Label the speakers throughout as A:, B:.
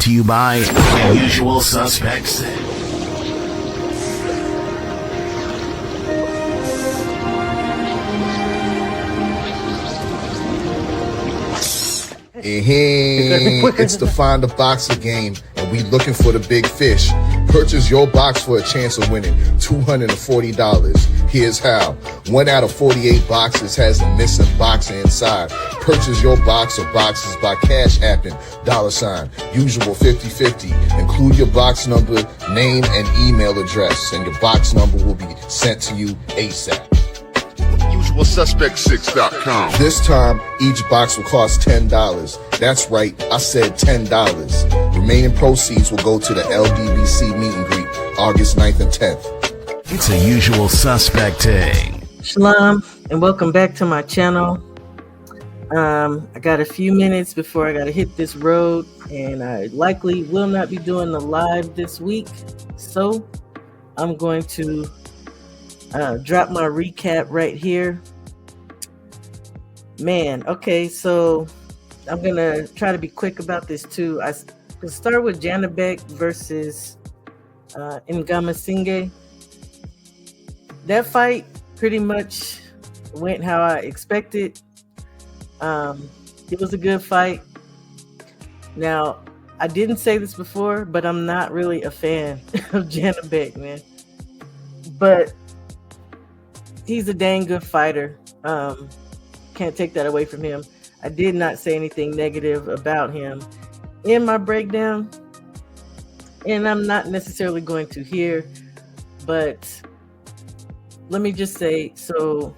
A: to you by Usual Suspects.
B: It's the Find a Boxer game, and we looking for the big fish. Purchase your box for a chance of winning $240. Here's how. 1 out of 48 boxes has a missing boxer inside. Purchase your box or boxes by Cash Apping, $ usual 50/50. Include your box number, name, and email address, and your box number will be sent to you ASAP.
C: UsualSuspect6.com.
B: This time, each box will cost $10. That's right, I said $10. Remaining proceeds will go to the LDBC meet and greet, August 9th and 10th.
A: It's a Usual Suspecting.
D: Shalom, and welcome back to my channel. I got a few minutes before I got to hit this road, and I likely will not be doing the live this week. So I'm going to drop my recap right here. Man, okay, so I'm gonna try to be quick about this too. I can start with Janibek versus Ngama. That fight pretty much went how I expected. It was a good fight. Now, I didn't say this before, but I'm not really a fan of Janibek, man. But he's a dang good fighter. Can't take that away from him. I did not say anything negative about him in my breakdown, and I'm not necessarily going to here, but let me just say, so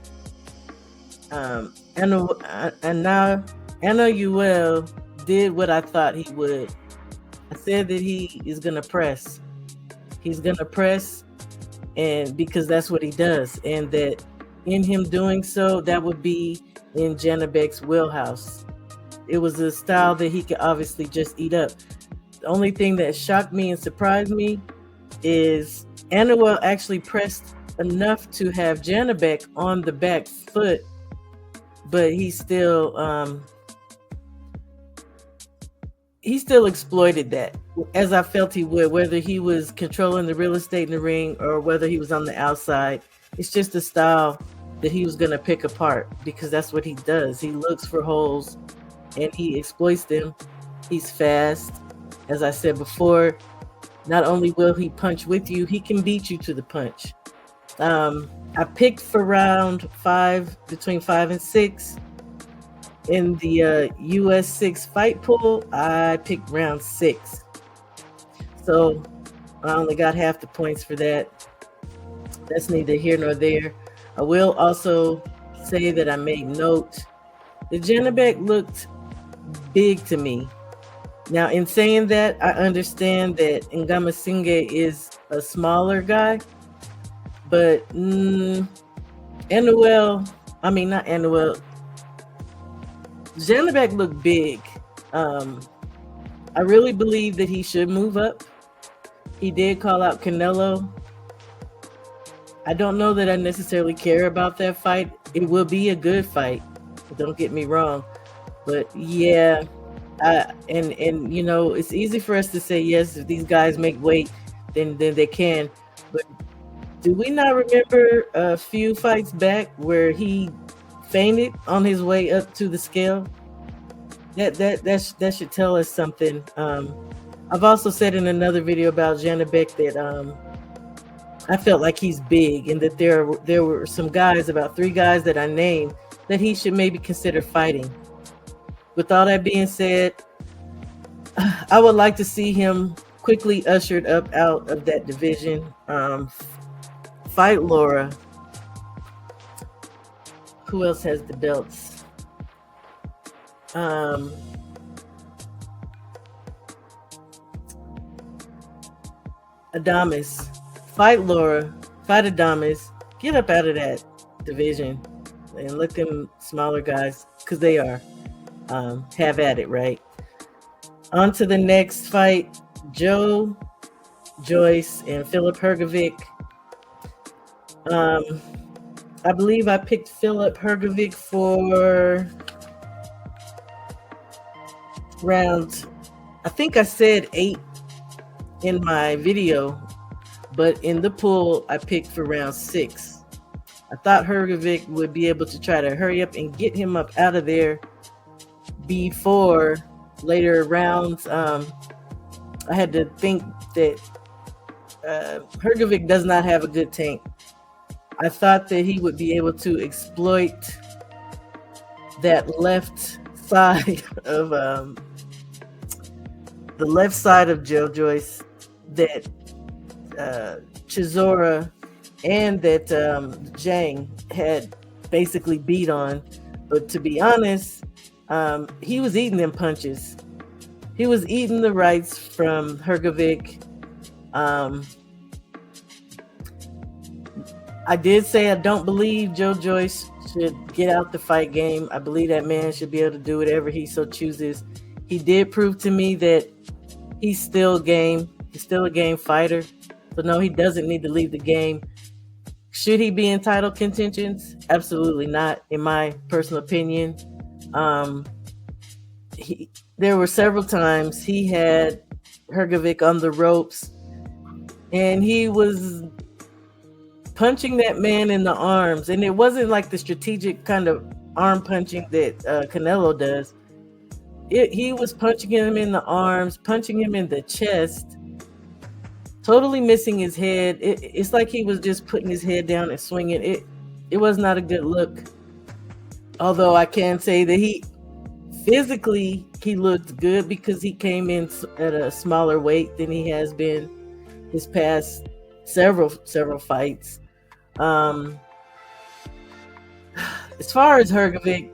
D: Emanuel did what I thought he would. I said that he is going to press. He's going to press, and because that's what he does, and that in him doing so, that would be in Janibek's wheelhouse. It was a style that he could obviously just eat up. The only thing that shocked me and surprised me is Emanuel actually pressed enough to have Janibek on the back foot, but he still exploited that, as I felt he would, whether he was controlling the real estate in the ring or whether he was on the outside. It's just a style that he was going to pick apart, because that's what he does. He looks for holes and he exploits them. He's fast. As I said before, not only will he punch with you, he can beat you to the punch. I picked for round 5, between 5 and 6. In the US 6 fight pool, I picked round 6. So I only got half the points for that. That's neither here nor there. I will also say that I made note that Janibek looked big to me. Now, in saying that, I understand that Ngama is a smaller guy, but Janibek looked big. I really believe that he should move up. He did call out Canelo. I don't know that I necessarily care about that fight. It will be a good fight, don't get me wrong. But yeah, and you know, it's easy for us to say, yes, if these guys make weight, then they can. But do we not remember a few fights back where he fainted on his way up to the scale? That should tell us something. I've also said in another video about Janibek that I felt like he's big, and that there were some guys, about 3 guys that I named, that he should maybe consider fighting. With all that being said, I would like to see him quickly ushered up out of that division. Fight Laura. Who else has the belts? Adames. Fight Laura. Fight Adames. Get up out of that division and let them smaller guys, because they are, have at it, right? On to the next fight. Joe Joyce and Filip Hrgovic. I believe I picked Filip Hrgovic for round I think I said 8 in my video, but in the pool, I picked for round 6. I thought Hrgovic would be able to try to hurry up and get him up out of there before later rounds. I had to think that Hrgovic does not have a good tank. I thought that he would be able to exploit that left side of the left side of Joe Joyce that Chisora and that Zhang had basically beat on. But to be honest, he was eating them punches. He was eating the rights from Hrgovic. I did say I don't believe Joe Joyce should get out the fight game. I believe that man should be able to do whatever he so chooses. He did prove to me that he's still game. He's still a game fighter. So no, he doesn't need to leave the game. Should he be in title contentions? Absolutely not, in my personal opinion. There were several times he had Hrgovic on the ropes, and he was punching that man in the arms, and it wasn't like the strategic kind of arm punching that Canelo does. He was punching him in the arms, punching him in the chest, totally missing his head. It's like he was just putting his head down and swinging. It was not a good look. Although I can say that he physically looked good because he came in at a smaller weight than he has been his past several fights. As far as Hrgovic,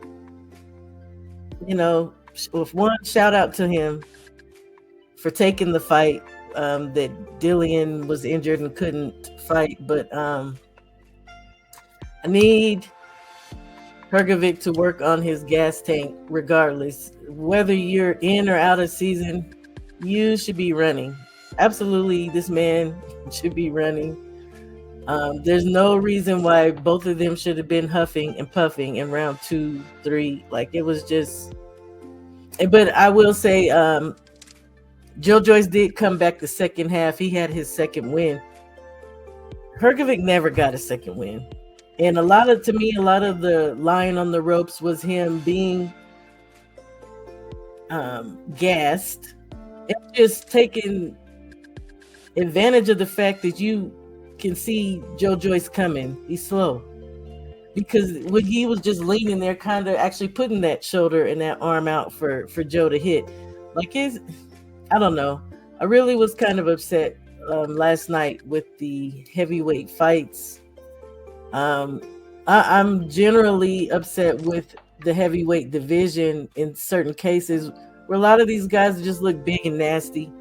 D: with one shout out to him for taking the fight, that Dillian was injured and couldn't fight, but I need Hrgovic to work on his gas tank regardless. Whether you're in or out of season, you should be running. Absolutely, this man should be running. There's no reason why both of them should have been huffing and puffing in round 2, 3. Like, it was just... But I will say, Joe Joyce did come back the second half. He had his second win. Hrgovic never got a second win. And a lot of the lying on the ropes was him being gassed and just taking advantage of the fact that you can see Joe Joyce coming. He's slow. Because when he was just leaning there, kind of actually putting that shoulder and that arm out for Joe to hit. Like, I don't know. I really was kind of upset last night with the heavyweight fights. I'm generally upset with the heavyweight division in certain cases where a lot of these guys just look big and nasty.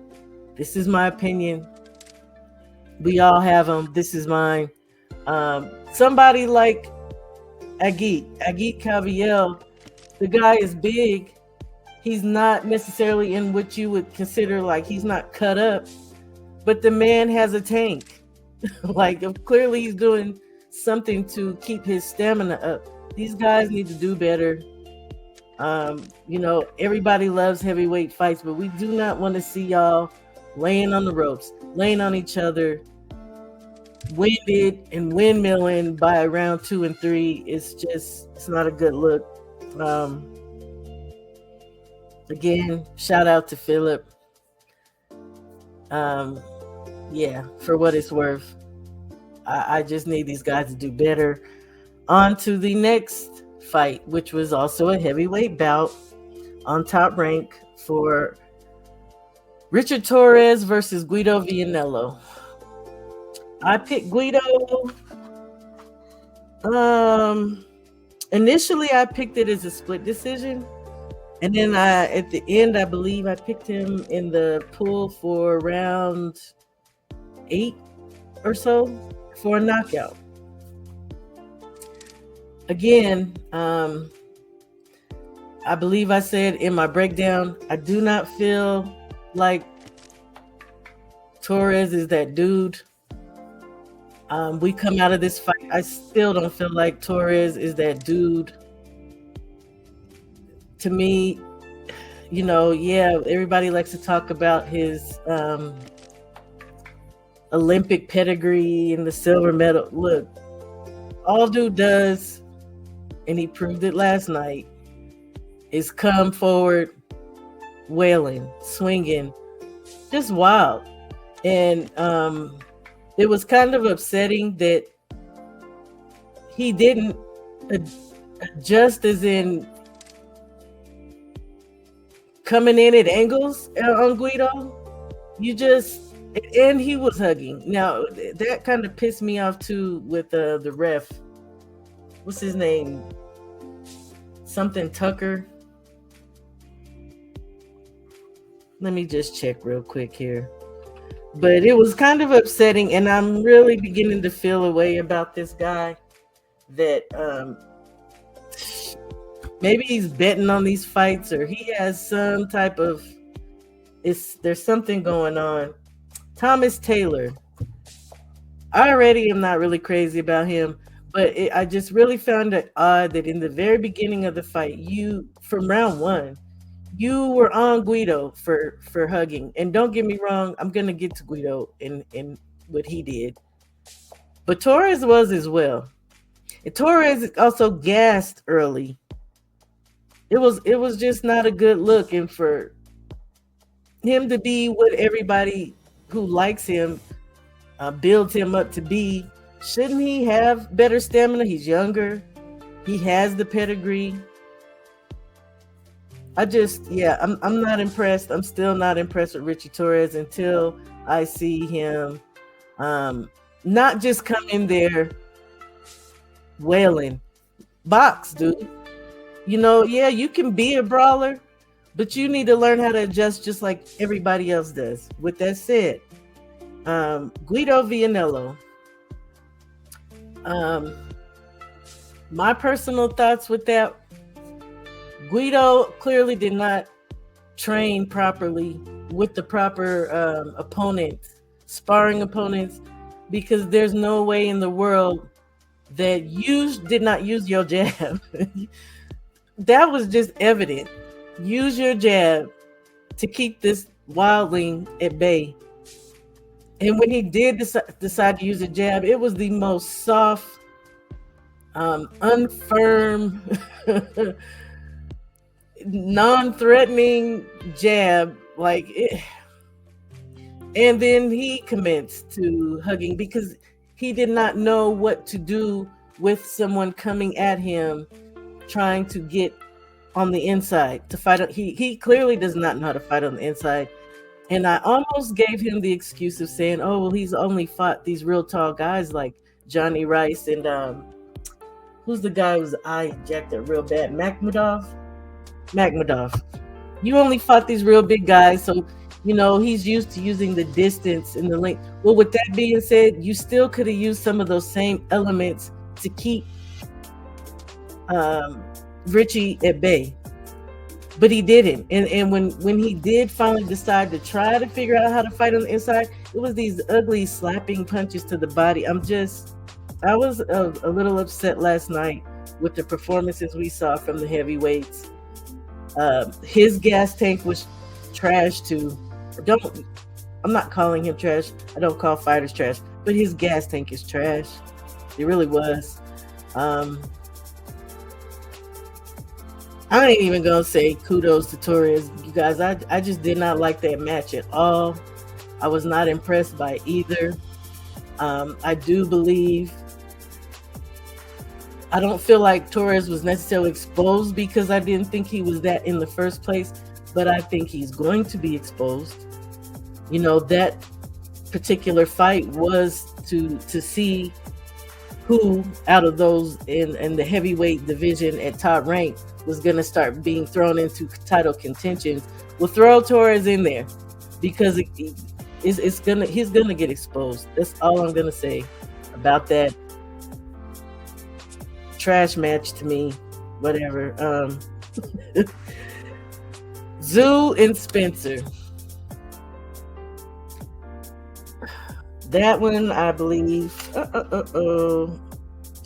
D: This is my opinion. We all have them. This is mine. Somebody like Agit Kaviel, the guy is big. He's not necessarily in what you would consider, like, he's not cut up, but the man has a tank. Like, clearly he's doing something to keep his stamina up. These guys need to do better. Everybody loves heavyweight fights, but we do not want to see y'all laying on the ropes, laying on each other, winded and windmilling by round 2 and 3. It's not a good look. Again, shout out to Philip. For what it's worth. I just need these guys to do better. On to the next fight, which was also a heavyweight bout on Top Rank for Richard Torres versus Guido Vianello. I picked Guido. Initially, I picked it as a split decision. And then at the end, I believe I picked him in the pool for round 8 or so for a knockout. Again, I believe I said in my breakdown, I do not feel like Torres is that dude. We come out of this fight, I still don't feel like Torres is that dude. To me, yeah, everybody likes to talk about his Olympic pedigree and the silver medal. Look, all dude does, and he proved it last night, is come forward wailing, swinging, just wild. And it was kind of upsetting that he didn't adjust, as in coming in at angles on Guido. And he was hugging. Now, that kind of pissed me off too with the ref. What's his name? Something Tucker. Let me just check real quick here. But it was kind of upsetting, and I'm really beginning to feel a way about this guy that maybe he's betting on these fights, or he has some type of there's something going on. Thomas Taylor. I already am not really crazy about him, but I just really found it odd that in the very beginning of the fight, from round one, you were on Guido for hugging. And don't get me wrong, I'm gonna get to Guido and what he did, but Torres was as well. And Torres also gassed early. It was just not a good look, and for him to be what everybody who likes him builds him up to be, shouldn't he have better stamina? He's younger. He has the pedigree. I'm not impressed. I'm still not impressed with Richie Torres until I see him not just come in there wailing. Box, dude. Yeah, you can be a brawler, but you need to learn how to adjust just like everybody else does. With that said, Guido Vianello. My personal thoughts with that, Guido clearly did not train properly with the proper sparring opponents, because there's no way in the world that you did not use your jab. That was just evident. Use your jab to keep this wildling at bay. And when he did decide to use a jab, it was the most soft, unfirm, non-threatening jab. And then he commenced to hugging because he did not know what to do with someone coming at him, trying to get on the inside to fight. He clearly does not know how to fight on the inside. And I almost gave him the excuse of saying, oh, well, he's only fought these real tall guys like Johnny Rice and who's the guy whose eye jacked up real bad? Makhmudov. You only fought these real big guys, so he's used to using the distance and the length. Well, with that being said, you still could have used some of those same elements to keep Richie at bay, but he didn't. And when he did finally decide to try to figure out how to fight on the inside, it was these ugly slapping punches to the body. I was a little upset last night with the performances we saw from the heavyweights. His gas tank was trash too. I'm not calling him trash. I don't call fighters trash, but his gas tank is trash. It really was. I ain't even gonna say kudos to Torres, you guys. I just did not like that match at all. I was not impressed by either. I do believe, I don't feel like Torres was necessarily exposed because I didn't think he was that in the first place, but I think he's going to be exposed. That particular fight was to see who out of those in the heavyweight division at top rank was going to start being thrown into title contentions. We'll throw Torres in there because he's gonna get exposed. That's all I'm gonna say about that trash match to me. Whatever. Zoo and Spencer. That one, I believe.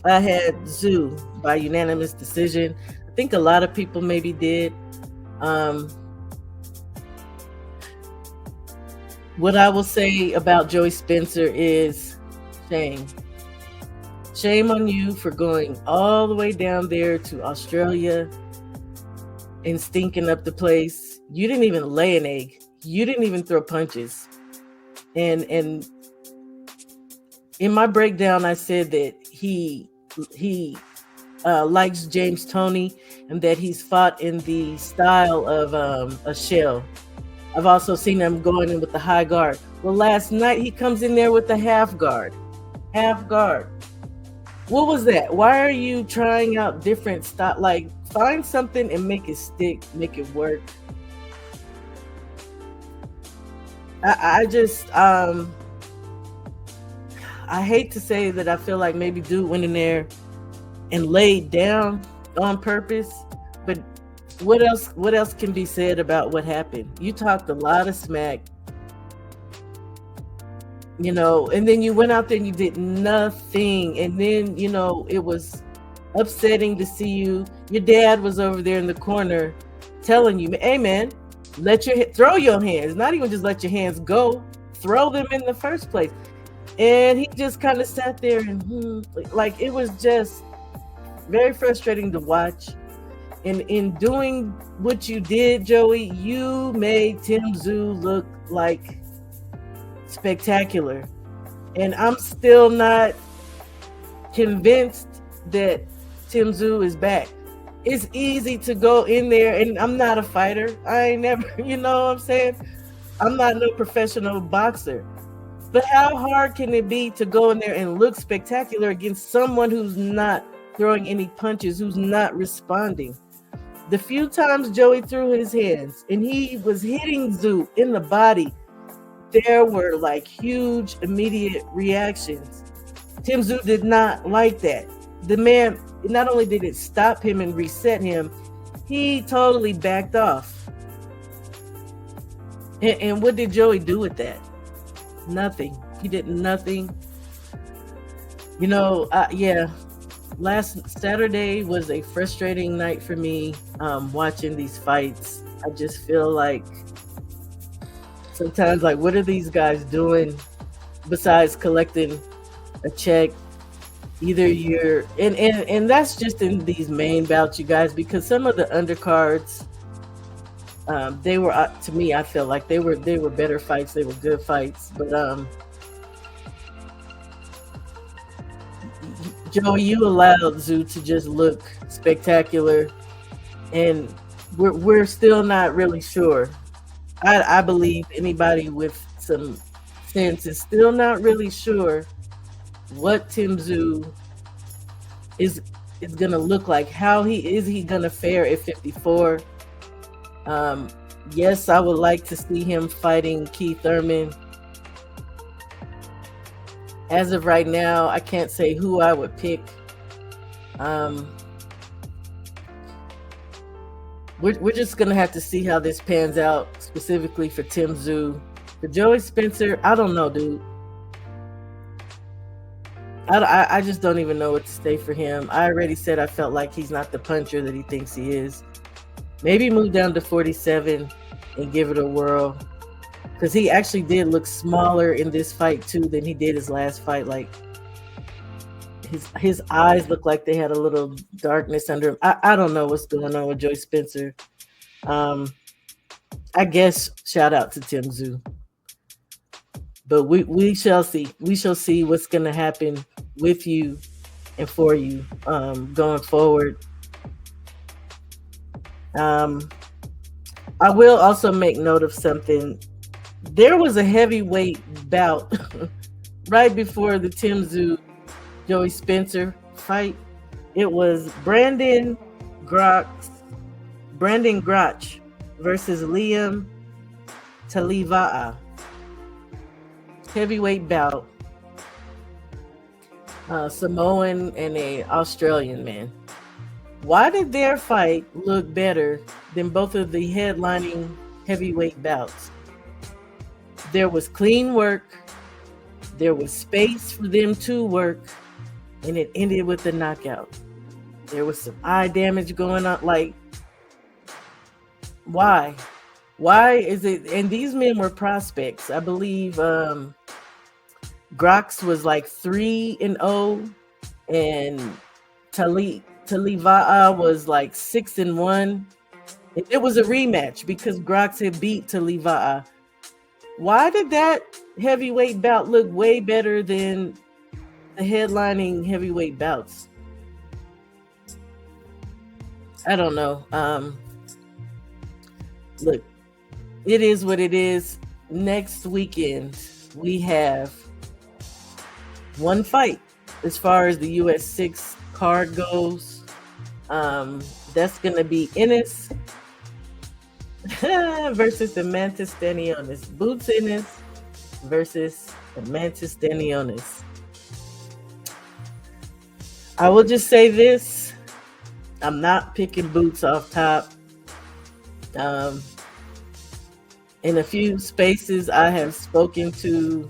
D: I had Zoo by unanimous decision. I think a lot of people maybe did. What I will say about Joey Spencer is shame. Shame on you for going all the way down there to Australia and stinking up the place. You didn't even lay an egg. You didn't even throw punches. And in my breakdown, I said that he likes James Toney and that he's fought in the style of a shell. I've also seen him going in with the high guard. Well, last night he comes in there with the half guard. Half guard. What was that? Why are you trying out different stuff? Like, find something and make it stick, make it work. I just I hate to say that I feel like maybe dude went in there and laid down on purpose, but what else can be said about what happened? You talked a lot of smack, you know, and then you went out there and you did nothing, and then, you know, it was upsetting to see you. Your dad was over there in the corner telling you, hey man, throw your hands, not even just let your hands go, throw them in the first place. And he just kind of sat there and like it was just very frustrating to watch. And in doing what you did, Joey, you made Tim Tszyu look like spectacular. And I'm still not convinced that Tim Tszyu is back. It's easy to go in there, and I'm not a fighter. I ain't never, you know what I'm saying? I'm not no professional boxer. But how hard can it be to go in there and look spectacular against someone who's not throwing any punches, who's not responding? The few times Joey threw his hands and he was hitting Tszyu in the body, there were like huge immediate reactions. Tim Tszyu did not like that. The man, not only did it stop him and reset him, he totally backed off. And what did Joey do with that? Nothing. He did nothing. You know, yeah. Last Saturday was a frustrating night for me watching these fights. I just feel like sometimes, like, what are these guys doing besides collecting a check? Either you're and that's just in these main bouts, you guys, because some of the undercards, they were, to me, I feel like they were better fights. They were good fights, but Joey, you allowed Tszyu to just look spectacular, and we're still not really sure. I believe anybody with some sense is still not really sure what Tim Tszyu is gonna look like. How he gonna fare at 54? Yes, I would like to see him fighting Keith Thurman. As of right now, I can't say who I would pick. We're just gonna have to see how this pans out, specifically for Tim Tszyu. For Joey Spencer, I don't know, dude. I just don't even know what to say for him. I already said I felt like he's not the puncher that he thinks he is. Maybe move down to 47 and give it a whirl. Because he actually did look smaller in this fight too than he did his last fight. Like his eyes look like they had a little darkness under him. I don't know what's going on with Joey Spencer. I guess shout out to Tim Tszyu. But we shall see. We shall see what's going to happen with you and for you going forward. I will also make note of something. There was a heavyweight bout right before the Tim Tszyu Joey Spencer fight. It was Brandon Grach versus Liam Taliva'a. Heavyweight bout. Samoan and a Australian man. Why did their fight look better than both of the headlining heavyweight bouts? There was clean work. There was space for them to work, and it ended with a knockout. There was some eye damage going on. Like, why? Why is it? And these men were prospects. I believe Grox was like 3-0, and Taliva'a was like 6-1. It was a rematch because Grox had beat Taliva'a. Why did that heavyweight bout look way better than the headlining heavyweight bouts? I don't know. Look, it is what it is. Next weekend, we have one fight as far as the US 6 card goes. That's going to be Ennis versus Amantis Stanionis. Boots Ennis versus Amantis Stanionis. I will just say this. I'm not picking Boots off top. In a few spaces, I have spoken to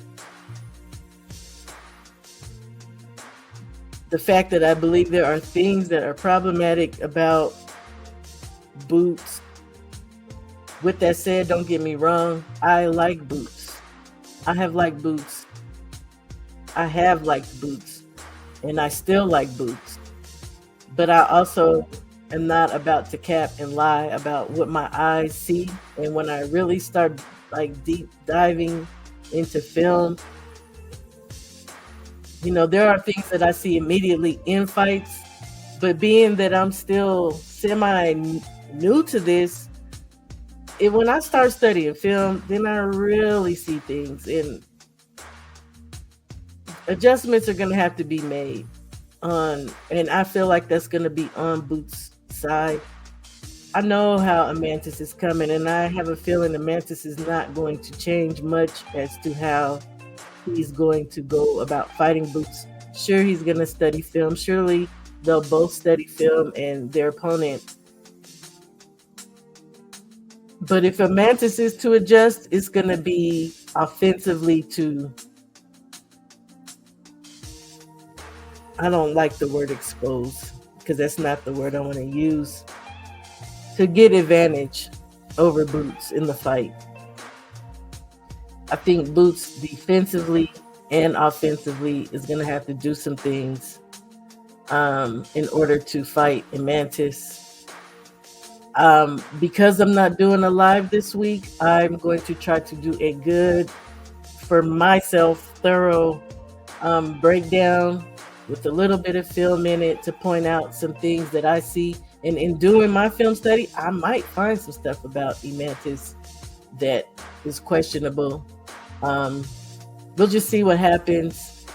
D: the fact that I believe there are things that are problematic about Boots. With that said, don't get me wrong, I like Boots. I have liked Boots. I have liked Boots. And I still like Boots. But I also am not about to cap and lie about what my eyes see. And when I really start like deep diving into film, you know, there are things that I see immediately in fights, but being that I'm still semi new to this, when I start studying film, then I really see things, and adjustments are going to have to be made on, and I feel like that's going to be on Boots' side. I know how Amantis is coming, and I have a feeling Amantis is not going to change much as to how he's going to go about fighting Boots. Sure, he's going to study film. Surely they'll both study film and their opponent. But if Amantis is to adjust, it's going to be offensively to, I don't like the word expose because that's not the word I want to use, to get advantage over Boots in the fight. I think Boots defensively and offensively is going to have to do some things in order to fight Amantis. Because I'm not doing a live this week, I'm going to try to do a good, for myself, thorough breakdown with a little bit of film in it to point out some things that I see. And in doing my film study, I might find some stuff about Amantis that is questionable. We'll just see what happens.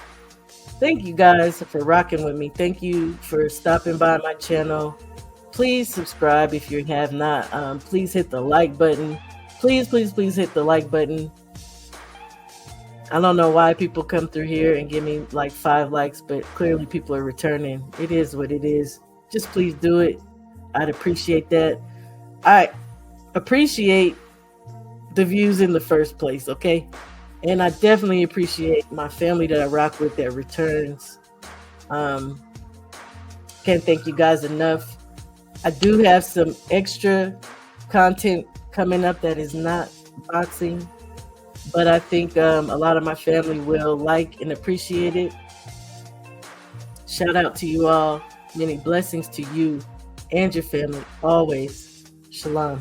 D: Thank you guys for rocking with me. Thank you for stopping by my channel. Please subscribe if you have not. Please hit the like button. Please hit the like button. I don't know why people come through here and give me like 5 likes, but clearly people are returning. It is what it is. Just please do it. I'd appreciate that. I appreciate the views in the first place, okay? And I definitely appreciate my family that I rock with that returns. Can't thank you guys enough. I do have some extra content coming up that is not boxing, but I think a lot of my family will like and appreciate it. Shout out to you all. Many blessings to you and your family always. Shalom.